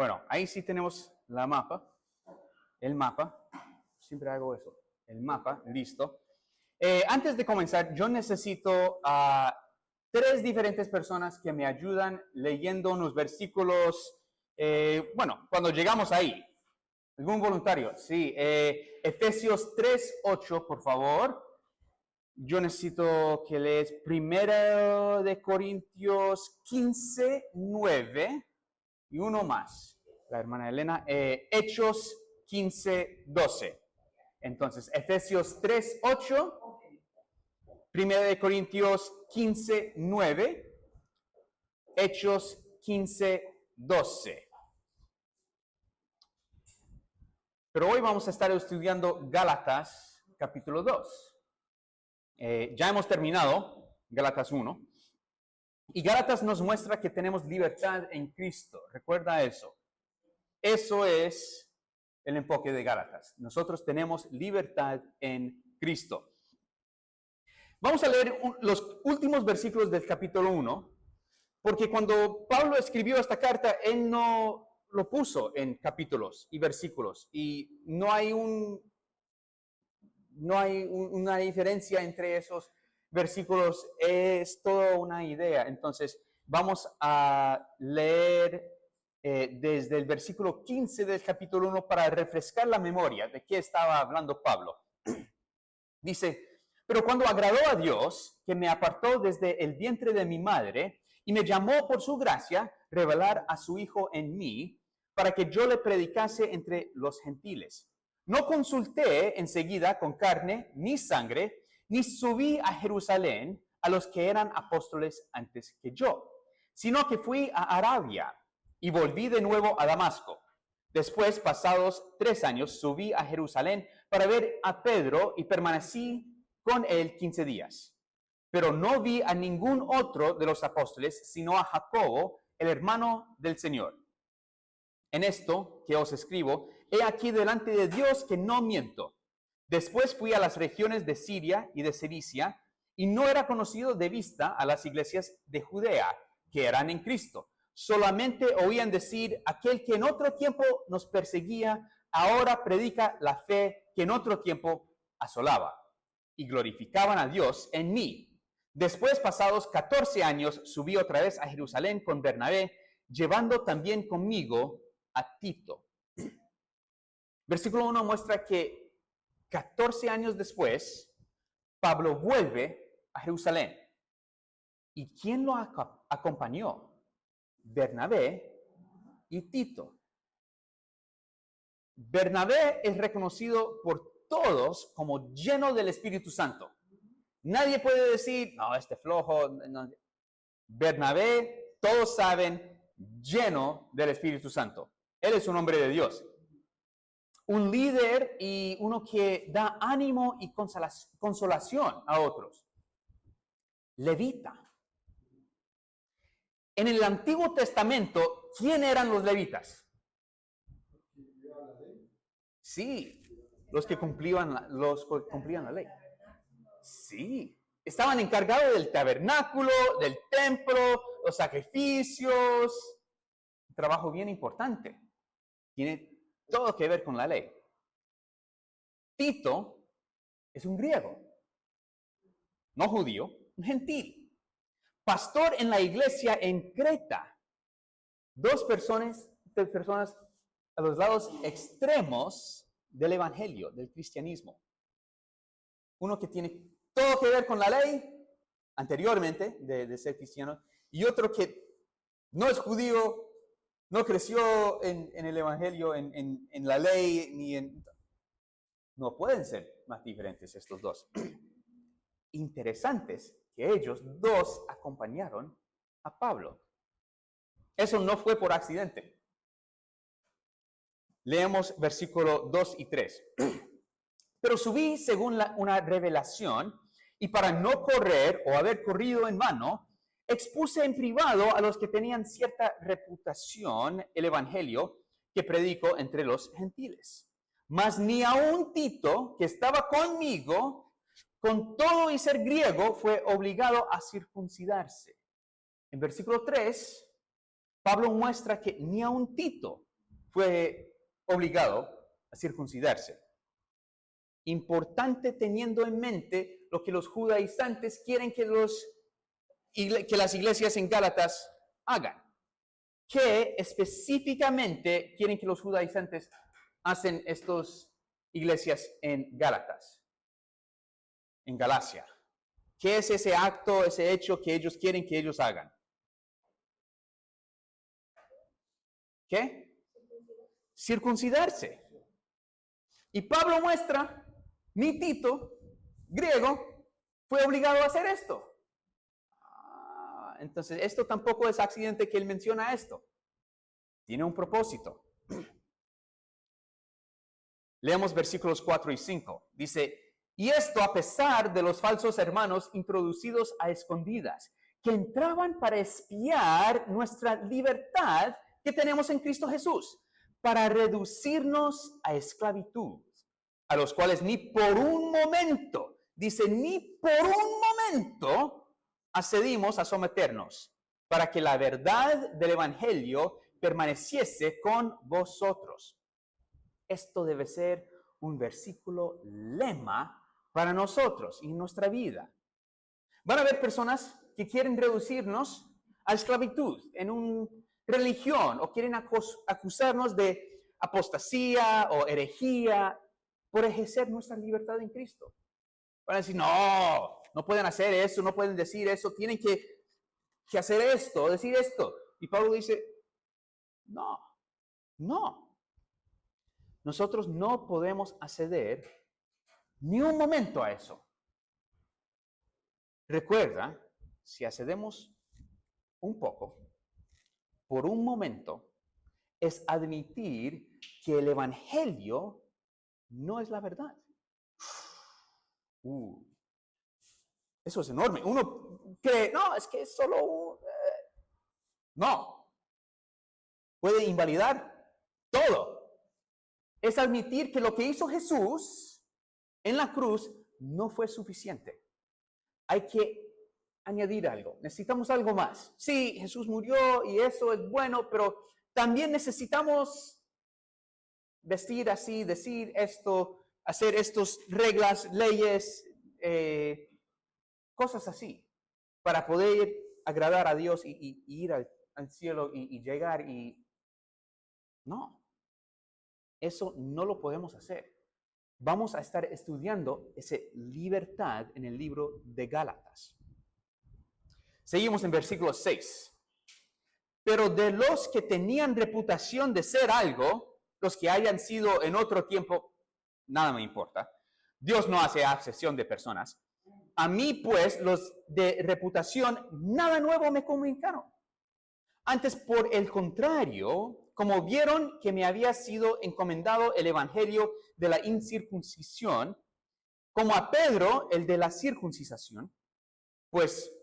Bueno, ahí sí tenemos el mapa, siempre hago eso, el mapa, listo. Antes de comenzar, yo necesito a 3 diferentes personas que me ayudan leyendo unos versículos, bueno, cuando llegamos ahí. ¿Algún voluntario? Sí, Efesios 3:8, por favor. Yo necesito que lees 1 de Corintios 15:9 y uno más. La hermana Elena, Hechos 15:12. Entonces, Efesios 3:8, 1 de Corintios 15:9, Hechos 15:12. Pero hoy vamos a estar estudiando Gálatas capítulo 2. Ya hemos terminado Gálatas 1. Y Gálatas nos muestra que tenemos libertad en Cristo. Recuerda eso. Eso es el enfoque de Gálatas. Nosotros tenemos libertad en Cristo. Vamos a leer los últimos versículos del capítulo 1, porque cuando Pablo escribió esta carta, él no lo puso en capítulos y versículos, y no hay una diferencia entre esos versículos, es toda una idea. Entonces, vamos a leer desde el versículo 15 del capítulo 1 para refrescar la memoria de qué estaba hablando Pablo. Dice: pero cuando agradó a Dios, que me apartó desde el vientre de mi madre y me llamó por su gracia, revelar a su Hijo en mí, para que yo le predicase entre los gentiles. No consulté enseguida con carne ni sangre, ni subí a Jerusalén a los que eran apóstoles antes que yo, sino que fui a Arabia y volví de nuevo a Damasco. Después, pasados 3 años, subí a Jerusalén para ver a Pedro y permanecí con él 15 días. Pero no vi a ningún otro de los apóstoles, sino a Jacobo, el hermano del Señor. En esto que os escribo, he aquí delante de Dios que no miento. Después fui a las regiones de Siria y de Cilicia, y no era conocido de vista a las iglesias de Judea, que eran en Cristo. Solamente oían decir: aquel que en otro tiempo nos perseguía, ahora predica la fe que en otro tiempo asolaba. Y glorificaban a Dios en mí. Después, pasados 14 años, subí otra vez a Jerusalén con Bernabé, llevando también conmigo a Tito. Versículo 1 muestra que 14 años después, Pablo vuelve a Jerusalén. ¿Y quién lo acompañó? Bernabé y Tito. Bernabé es reconocido por todos como lleno del Espíritu Santo. Nadie puede decir: no, este flojo. No. Bernabé, todos saben, lleno del Espíritu Santo. Él es un hombre de Dios. Un líder y uno que da ánimo y consolación a otros. Levita. En el Antiguo Testamento, ¿quién eran los levitas? Sí, los que cumplían la ley. Sí, estaban encargados del tabernáculo, del templo, los sacrificios. Un trabajo bien importante. Tiene todo que ver con la ley. Tito es un griego, no judío, un gentil. Pastor en la iglesia en Creta. 2 personas a los lados extremos del evangelio, del cristianismo. Uno que tiene todo que ver con la ley, anteriormente de ser cristiano, y otro que no es judío, no creció en el evangelio, en la ley, no pueden ser más diferentes estos dos. Interesantes que ellos 2 acompañaron a Pablo. Eso no fue por accidente. Leemos versículo 2 y 3. Pero subí según una revelación, y para no correr o haber corrido en vano, expuse en privado a los que tenían cierta reputación el evangelio que predico entre los gentiles. Mas ni aun Tito, que estaba conmigo, con todo y ser griego, fue obligado a circuncidarse. En versículo 3, Pablo muestra que ni aun Tito, fue obligado a circuncidarse. Importante teniendo en mente lo que los judaizantes quieren que las iglesias en Gálatas hagan. ¿Qué específicamente quieren que los judaizantes hacen estas iglesias en Gálatas? En Galacia. ¿Qué es ese acto, ese hecho que ellos quieren que ellos hagan? ¿Qué? Circuncidarse. Y Pablo muestra, mi Tito, griego, fue obligado a hacer esto. Entonces, esto tampoco es accidente que él menciona esto. Tiene un propósito. Leamos versículos 4 y 5. Dice, y esto a pesar de los falsos hermanos introducidos a escondidas, que entraban para espiar nuestra libertad que tenemos en Cristo Jesús, para reducirnos a esclavitud, a los cuales ni por un momento, dice, ni por un momento accedimos a someternos, para que la verdad del Evangelio permaneciese con vosotros. Esto debe ser un versículo lema para nosotros y en nuestra vida. Van a haber personas que quieren reducirnos a esclavitud en una religión o quieren acusarnos de apostasía o herejía por ejercer nuestra libertad en Cristo. Van a decir, no pueden hacer eso, no pueden decir eso, tienen que hacer esto, decir esto. Y Pablo dice, no. Nosotros no podemos acceder ni un momento a eso. Recuerda, si accedemos un poco, por un momento, es admitir que el Evangelio no es la verdad. Eso es enorme. Uno cree, no, es que es solo no. Puede invalidar todo. Es admitir que lo que hizo Jesús en la cruz no fue suficiente. Hay que añadir algo. Necesitamos algo más. Sí, Jesús murió y eso es bueno, pero también necesitamos vestir así, decir esto, hacer estas reglas, leyes, cosas así, para poder agradar a Dios y ir al cielo y llegar y... No, eso no lo podemos hacer. Vamos a estar estudiando esa libertad en el libro de Gálatas. Seguimos en versículo 6. Pero de los que tenían reputación de ser algo, los que hayan sido en otro tiempo, nada me importa. Dios no hace acepción de personas. A mí, pues, los de reputación, nada nuevo me comunicaron. Antes, por el contrario, como vieron que me había sido encomendado el evangelio de la incircuncisión, como a Pedro el de la circuncisión, pues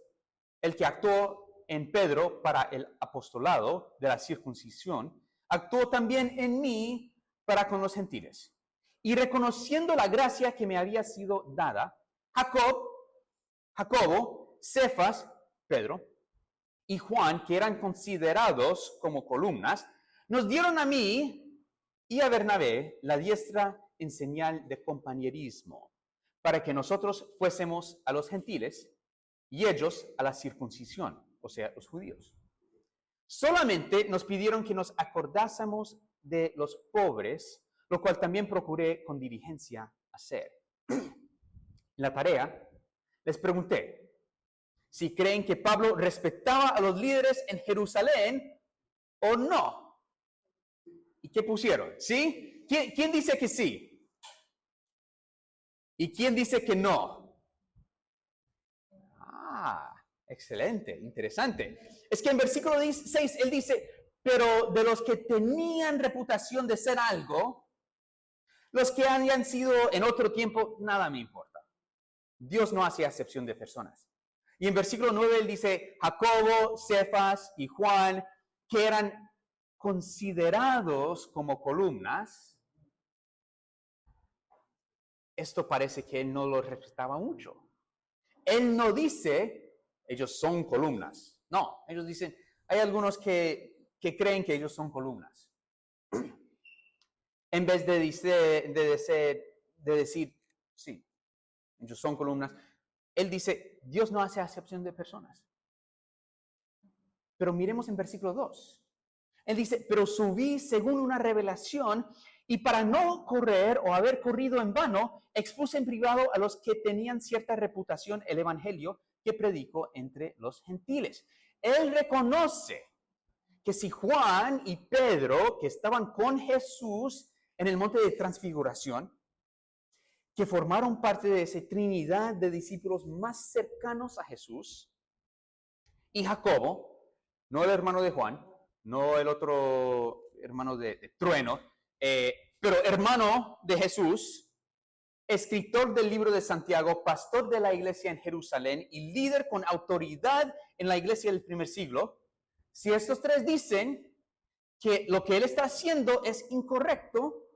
el que actuó en Pedro para el apostolado de la circuncisión, actuó también en mí para con los gentiles. Y reconociendo la gracia que me había sido dada, Jacobo, Cefas, Pedro, y Juan, que eran considerados como columnas, nos dieron a mí y a Bernabé la diestra en señal de compañerismo, para que nosotros fuésemos a los gentiles y ellos a la circuncisión, o sea, los judíos. Solamente nos pidieron que nos acordásemos de los pobres, lo cual también procuré con diligencia hacer. En la tarea les pregunté si creen que Pablo respetaba a los líderes en Jerusalén o no. ¿Y qué pusieron? ¿Sí? ¿Quién dice que sí? ¿Y quién dice que no? Excelente, interesante. Es que en versículo 6 él dice, pero de los que tenían reputación de ser algo, los que hayan sido en otro tiempo, nada me importa. Dios no hace acepción de personas. Y en versículo 9 él dice, Jacobo, Cefas y Juan, que eran considerados como columnas. Esto parece que él no lo respetaba mucho. Él no dice, ellos son columnas. No, ellos dicen, hay algunos que creen que ellos son columnas. en vez de decir, sí, ellos son columnas. Él dice, Dios no hace acepción de personas. Pero miremos en versículo 2. Él dice, pero subí según una revelación y para no correr o haber corrido en vano, expuse en privado a los que tenían cierta reputación el evangelio que predico entre los gentiles. Él reconoce que si Juan y Pedro, que estaban con Jesús en el monte de transfiguración, que formaron parte de esa trinidad de discípulos más cercanos a Jesús, y Jacobo, no el hermano de Juan, no el otro hermano de Trueno, pero hermano de Jesús, escritor del libro de Santiago, pastor de la iglesia en Jerusalén y líder con autoridad en la iglesia del primer siglo, si estos tres dicen que lo que él está haciendo es incorrecto,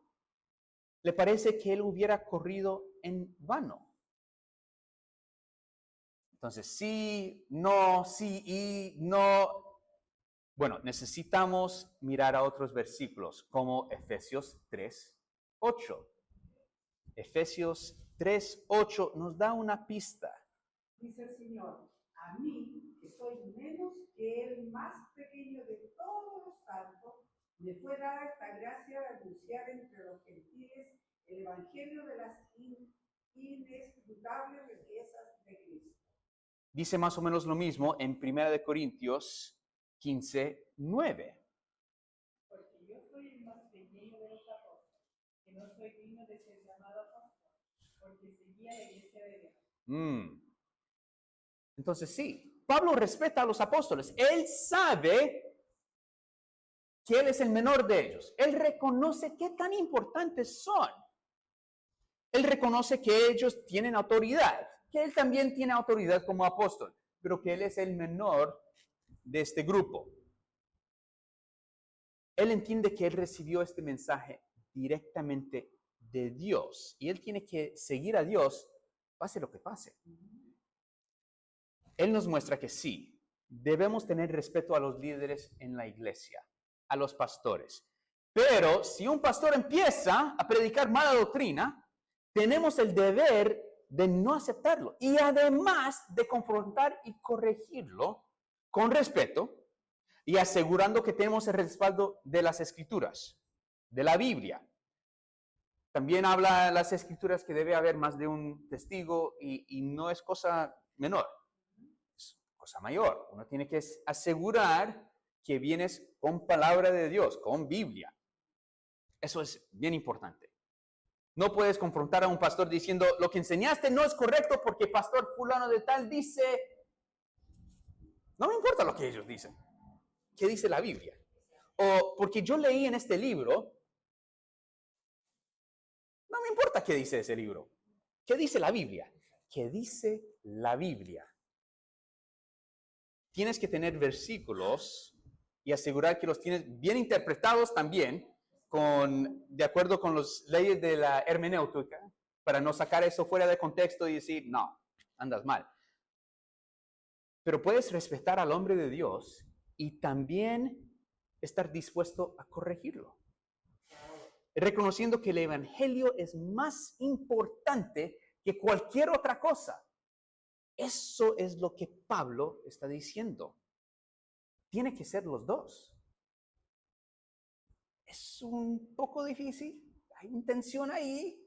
le parece que él hubiera corrido en vano. Entonces, sí, no, sí y no. Bueno, necesitamos mirar a otros versículos, como Efesios 3:8. Efesios 3:8 nos da una pista. Dice el Señor, a mí, que soy menos que el más pequeño de todos los santos, me fue dada esta gracia de anunciar entre los gentiles el evangelio de las inescrutables riquezas de Cristo. Dice más o menos lo mismo en 1 Corintios 15:9. Porque yo soy el más pequeño de los apóstoles, que no soy digno de ser llamado apóstol, porque seguía la iglesia de Dios. Entonces sí, Pablo respeta a los apóstoles. Él sabe que él es el menor de ellos. Él reconoce qué tan importantes son. Él reconoce que ellos tienen autoridad, que él también tiene autoridad como apóstol, pero que él es el menor de este grupo. Él entiende que él recibió este mensaje directamente de Dios y él tiene que seguir a Dios, pase lo que pase. Él nos muestra que sí, debemos tener respeto a los líderes en la iglesia, a los pastores. Pero si un pastor empieza a predicar mala doctrina, tenemos el deber de no aceptarlo y además de confrontar y corregirlo con respeto y asegurando que tenemos el respaldo de las Escrituras, de la Biblia. También habla las Escrituras que debe haber más de un testigo y no es cosa menor, es cosa mayor. Uno tiene que asegurar que vienes con palabra de Dios, con Biblia. Eso es bien importante. No puedes confrontar a un pastor diciendo, lo que enseñaste no es correcto porque pastor fulano de tal dice, no me importa lo que ellos dicen. ¿Qué dice la Biblia? O porque yo leí en este libro, no me importa qué dice ese libro. ¿Qué dice la Biblia? ¿Qué dice la Biblia? Tienes que tener versículos y asegurar que los tienes bien interpretados también, de acuerdo con las leyes de la hermenéutica, para no sacar eso fuera de contexto y decir, no, andas mal. Pero puedes respetar al hombre de Dios y también estar dispuesto a corregirlo. Reconociendo que el evangelio es más importante que cualquier otra cosa. Eso es lo que Pablo está diciendo. Tiene que ser los dos. Es un poco difícil, hay intención ahí,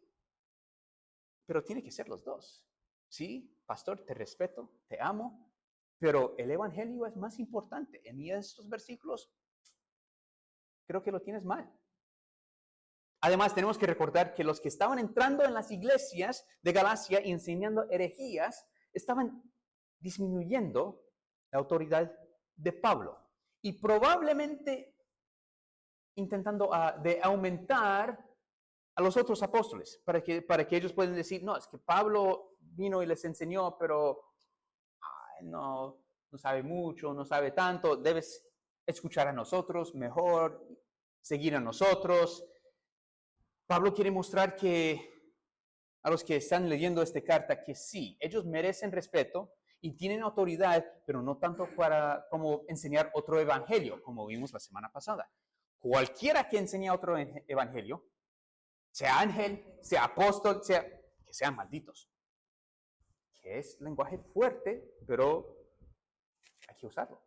pero tiene que ser los dos. Sí, pastor, te respeto, te amo, pero el evangelio es más importante. En estos versículos, creo que lo tienes mal. Además, tenemos que recordar que los que estaban entrando en las iglesias de Galacia y enseñando herejías, estaban disminuyendo la autoridad de Pablo. Y probablemente intentando de aumentar a los otros apóstoles, para que ellos puedan decir, no, es que Pablo vino y les enseñó, pero no sabe mucho, no sabe tanto, debes escuchar a nosotros mejor, seguir a nosotros. Pablo quiere mostrar a los que están leyendo esta carta que sí, ellos merecen respeto y tienen autoridad, pero no tanto como enseñar otro evangelio, como vimos la semana pasada. Cualquiera que enseñe otro evangelio sea ángel, sea apóstol, que sean malditos. Que es lenguaje fuerte, pero hay que usarlo.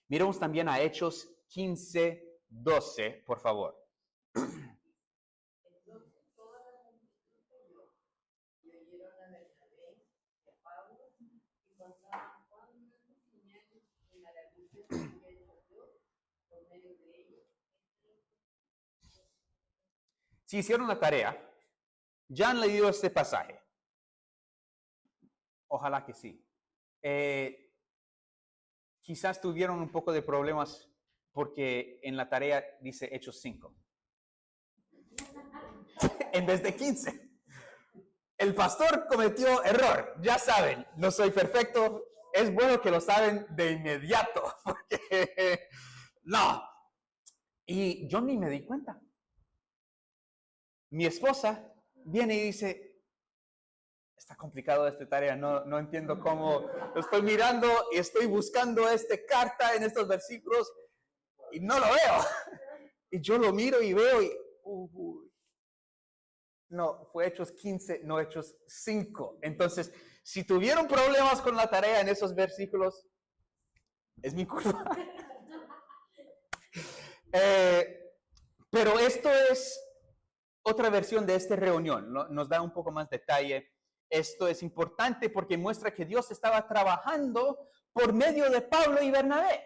Miremos también a Hechos 15:12, por favor. Si hicieron la tarea, ya han leído este pasaje. Ojalá que sí. Quizás tuvieron un poco de problemas porque en la tarea dice Hechos 5 en vez de 15. El pastor cometió error. Ya saben, no soy perfecto. Es bueno que lo saben de inmediato, porque no. Y yo ni me di cuenta. Mi esposa viene y dice, está complicado esta tarea, no entiendo cómo. Lo estoy mirando y estoy buscando esta carta en estos versículos y no lo veo. Y yo lo miro y veo y... no, fue Hechos 15, no Hechos 5. Entonces, si tuvieron problemas con la tarea en esos versículos, es mi culpa. Pero esto es otra versión de esta reunión, ¿no? Nos da un poco más detalle. Esto es importante porque muestra que Dios estaba trabajando por medio de Pablo y Bernabé.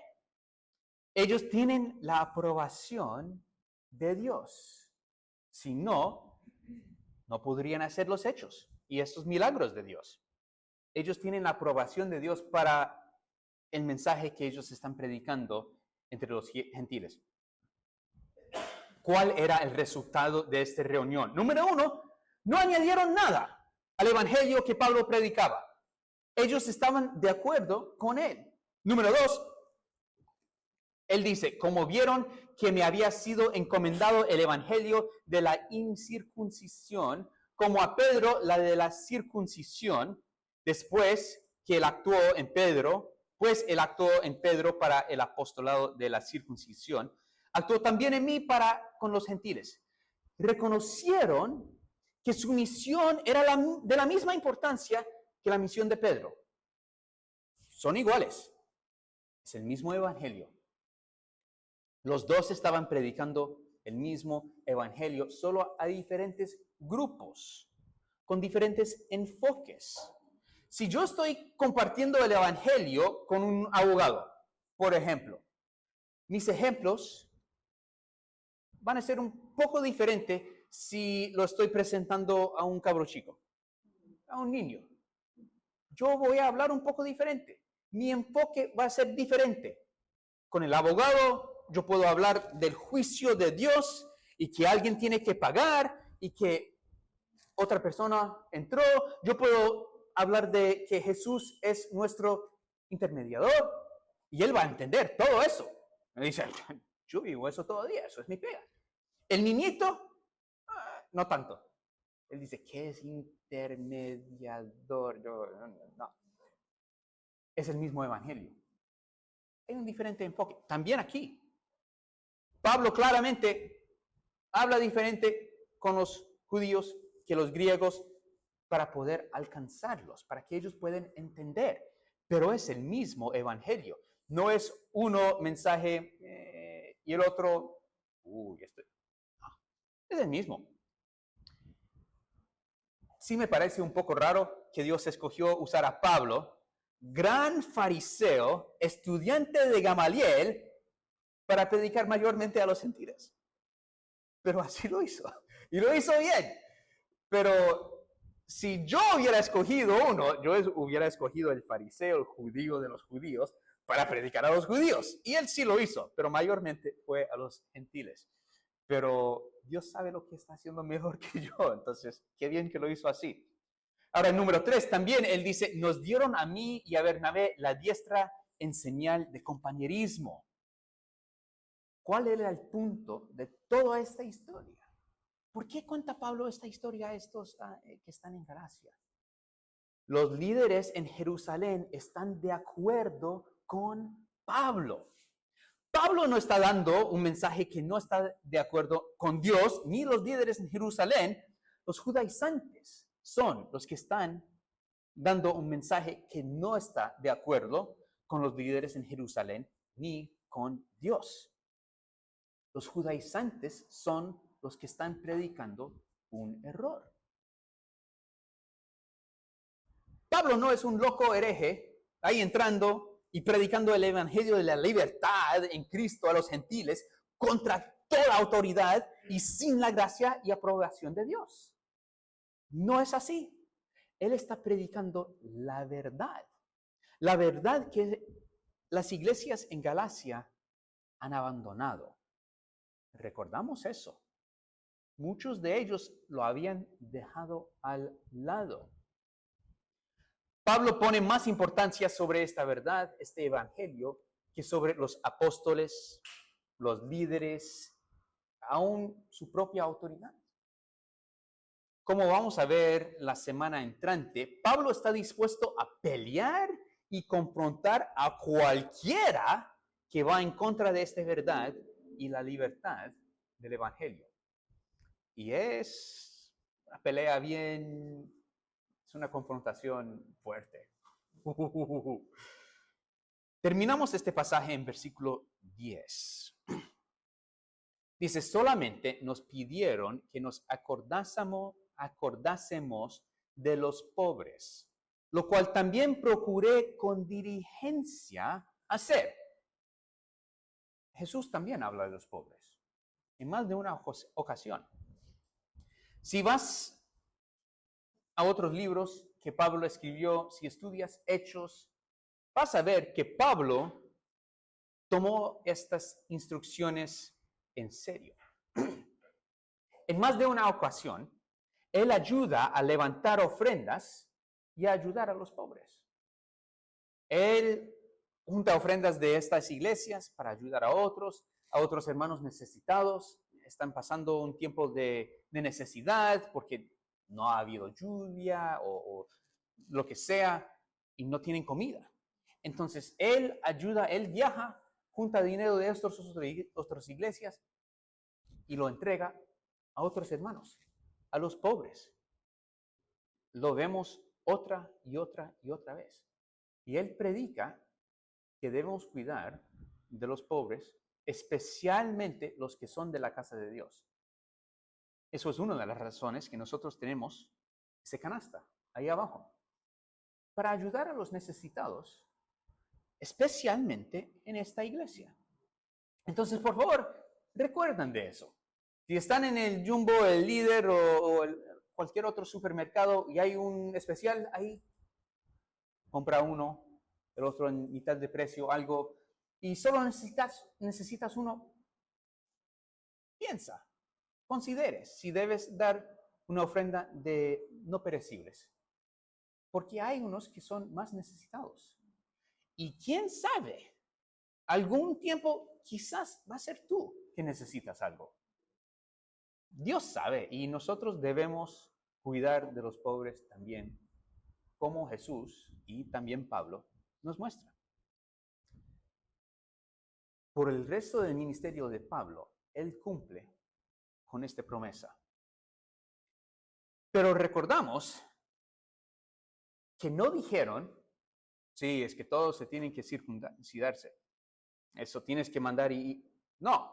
Ellos tienen la aprobación de Dios. Si no, no podrían hacer los hechos y estos milagros de Dios. Ellos tienen la aprobación de Dios para el mensaje que ellos están predicando entre los gentiles. ¿Cuál era el resultado de esta reunión? Número 1, no añadieron nada al evangelio que Pablo predicaba. Ellos estaban de acuerdo con él. Número 2, él dice, como vieron que me había sido encomendado el evangelio de la incircuncisión, como a Pedro la de la circuncisión, después que él actuó en Pedro, pues él actuó en Pedro para el apostolado de la circuncisión, actuó también en mí para con los gentiles. Reconocieron que su misión era de la misma importancia que la misión de Pedro. Son iguales. Es el mismo evangelio. Los dos estaban predicando el mismo evangelio, solo a diferentes grupos, con diferentes enfoques. Si yo estoy compartiendo el evangelio con un abogado, por ejemplo, mis ejemplos van a ser un poco diferentes si lo estoy presentando a un cabro chico, a un niño. Yo voy a hablar un poco diferente. Mi enfoque va a ser diferente. Con el abogado, yo puedo hablar del juicio de Dios y que alguien tiene que pagar y que otra persona entró. Yo puedo hablar de que Jesús es nuestro intermediador y él va a entender todo eso. Me dice, yo vivo eso todo el día, eso es mi pega. El niñito, no tanto. Él dice, ¿qué es intermediador? Yo, no. Es el mismo evangelio. Hay un diferente enfoque. También aquí. Pablo claramente habla diferente con los judíos que los griegos para poder alcanzarlos, para que ellos puedan entender. Pero es el mismo evangelio. No es uno mensaje y el otro, no, es el mismo. Sí me parece un poco raro que Dios escogió usar a Pablo, gran fariseo, estudiante de Gamaliel, para predicar mayormente a los gentiles. Pero así lo hizo. Y lo hizo bien. Pero si yo hubiera escogido uno, yo hubiera escogido el fariseo, el judío de los judíos, para predicar a los judíos. Y él sí lo hizo, pero mayormente fue a los gentiles. Pero Dios sabe lo que está haciendo mejor que yo. Entonces, qué bien que lo hizo así. Ahora, el número 3, también él dice, nos dieron a mí y a Bernabé la diestra en señal de compañerismo. ¿Cuál era el punto de toda esta historia? ¿Por qué cuenta Pablo esta historia a estos que están en Galacia? Los líderes en Jerusalén están de acuerdo con Pablo. Pablo no está dando un mensaje que no está de acuerdo con Dios, ni los líderes en Jerusalén. Los judaizantes son los que están dando un mensaje que no está de acuerdo con los líderes en Jerusalén, ni con Dios. Los judaizantes son los que están predicando un error. Pablo no es un loco hereje ahí entrando y predicando el evangelio de la libertad en Cristo a los gentiles contra toda autoridad y sin la gracia y aprobación de Dios. No es así. Él está predicando la verdad que las iglesias en Galacia han abandonado. Recordamos eso. Muchos de ellos lo habían dejado al lado. Pablo pone más importancia sobre esta verdad, este evangelio, que sobre los apóstoles, los líderes, aún su propia autoridad. Como vamos a ver la semana entrante, Pablo está dispuesto a pelear y confrontar a cualquiera que va en contra de esta verdad y la libertad del evangelio. Y es una pelea bien, es una confrontación fuerte. Terminamos este pasaje en versículo 10. Dice, solamente nos pidieron que nos acordásemos de los pobres, lo cual también procuré con diligencia hacer. Jesús también habla de los pobres, en más de una ocasión. Si vas a otros libros que Pablo escribió, si estudias Hechos, vas a ver que Pablo tomó estas instrucciones en serio. En más de una ocasión, él ayuda a levantar ofrendas y a ayudar a los pobres. Él junta ofrendas de estas iglesias para ayudar a otros hermanos necesitados. Están pasando un tiempo de necesidad porque no ha habido lluvia o lo que sea y no tienen comida. Entonces, él ayuda, él viaja, junta dinero de otras iglesias y lo entrega a otros hermanos, a los pobres. Lo vemos otra y otra y otra vez. Y él predica que debemos cuidar de los pobres, especialmente los que son de la casa de Dios. Eso es una de las razones que nosotros tenemos ese canasta ahí abajo, para ayudar a los necesitados, especialmente en esta iglesia. Entonces, por favor, recuerden de eso. Si están en el Jumbo, el Líder o cualquier otro supermercado y hay un especial ahí, compra uno, el otro en mitad de precio, algo, y solo necesitas uno, piensa, consideres si debes dar una ofrenda de no perecibles, porque hay unos que son más necesitados. Y quién sabe, algún tiempo quizás va a ser tú que necesitas algo. Dios sabe, y nosotros debemos cuidar de los pobres también, como Jesús y también Pablo nos muestra. Por el resto del ministerio de Pablo, él cumple con esta promesa. Pero recordamos que no dijeron, sí, es que todos se tienen que circuncidarse. Eso tienes que mandar y... No,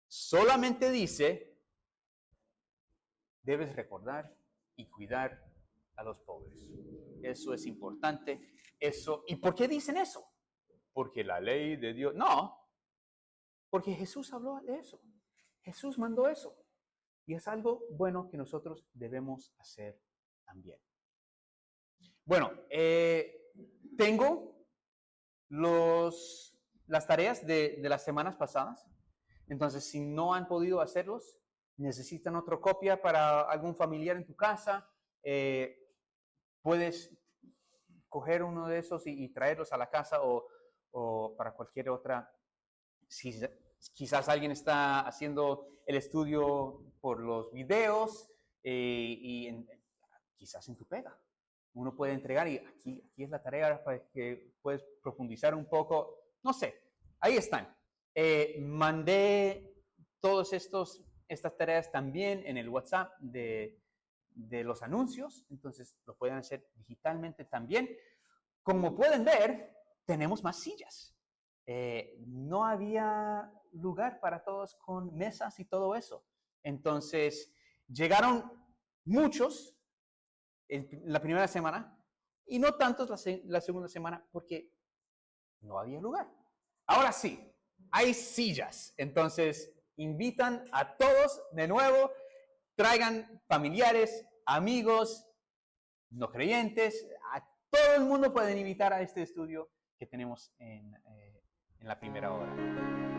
solamente dice, debes recordar y cuidar a los pobres. Eso es importante. Eso, ¿y por qué dicen eso? Porque la ley de Dios... No, porque Jesús habló de eso. Jesús mandó eso. Y es algo bueno que nosotros debemos hacer también. Bueno, tengo las tareas de las semanas pasadas. Entonces, si no han podido hacerlos, necesitan otra copia para algún familiar en tu casa, puedes coger uno de esos y traerlos a la casa o para cualquier otra. Si quizás alguien está haciendo el estudio por los videos quizás en tu pega. Uno puede entregar y aquí es la tarea para que puedes profundizar un poco. No sé, ahí están. Mandé todas estas tareas también en el WhatsApp de los anuncios, entonces lo pueden hacer digitalmente también. Como pueden ver, tenemos más sillas. No había lugar para todos con mesas y todo eso. Entonces, llegaron muchos la primera semana y no tantos la segunda semana porque no había lugar. Ahora sí, hay sillas. Entonces, invitan a todos de nuevo, traigan familiares, amigos, no creyentes, a todo el mundo pueden invitar a este estudio que tenemos en la primera hora.